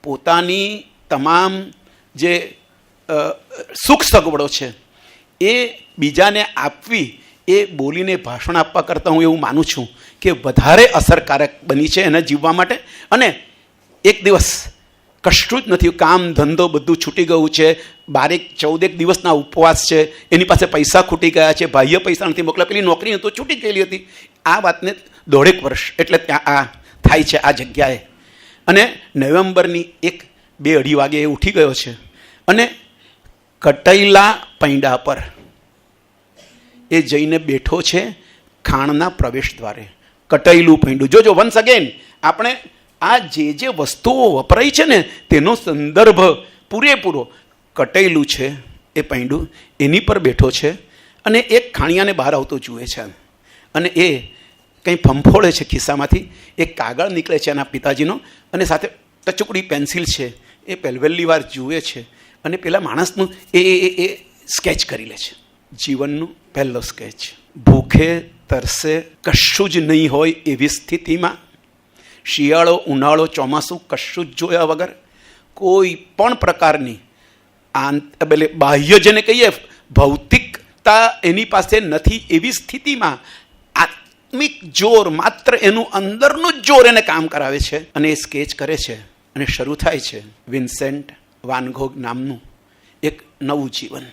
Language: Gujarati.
પોતાની તમામ જે સુખ સગવડો છે એ બીજાને આપવી, એ બોલીને ભાષણ આપવા કરતાં હું એવું માનું છું કે વધારે અસરકારક બની છે એને જીવવા માટે. અને એક દિવસ કશું જ નથી, કામ ધંધો બધું છૂટી ગયું છે, 12-14 દિવસના ઉપવાસ છે, એની પાસે પૈસા ખૂટી ગયા છે, ભાઈએ પૈસા નથી મોકલ્યા, પેલી નોકરી તો છૂટી ગયેલી હતી. આ વાતને 1.5 વર્ષ એટલે ત્યાં આ થાય છે આ જગ્યાએ. અને નવેમ્બરની 1-2 વાગે એ ઉઠી ગયો છે અને કટૈલા પૈંડા પર એ જઈને બેઠો છે ખાણના પ્રવેશ દ્વારે. કટૈલું પૈંડું જોજો. વન્સ અગેન આપણે આ જે વસ્તુઓ વપરાય છે ને તેનો સંદર્ભ પૂરેપૂરો કટૈલું છે. એ પૈંડું એની પર બેઠો છે અને એક ખાણિયાને બહાર આવતો જુએ છે અને એ કંઈ ફંફોળે છે ખિસ્સામાંથી. એક કાગળ નીકળે છે એના પિતાજીનો અને સાથે ટચુકડી પેન્સિલ છે. એ પહેલી વાર જુએ છે અને પેલા માણસનું એ સ્કેચ કરી લે છે. જીવનનું પહેલો સ્કેચ. ભૂખે તરસે કશું જ નહીં હોય એવી સ્થિતિમાં, શિયાળો ઉનાળો ચોમાસું કશું જ જોયા વગર, કોઈ પણ પ્રકારની બાહ્ય જેને કહીએ ભૌતિકતા એની પાસે નથી એવી સ્થિતિમાં આત્મિક જોર, માત્ર એનું અંદરનું જ જોર એને કામ કરાવે છે અને એ સ્કેચ કરે છે અને શરૂ થાય છે વિન્સેન્ટ વાન ગોગ નામનું એક નવું જીવન.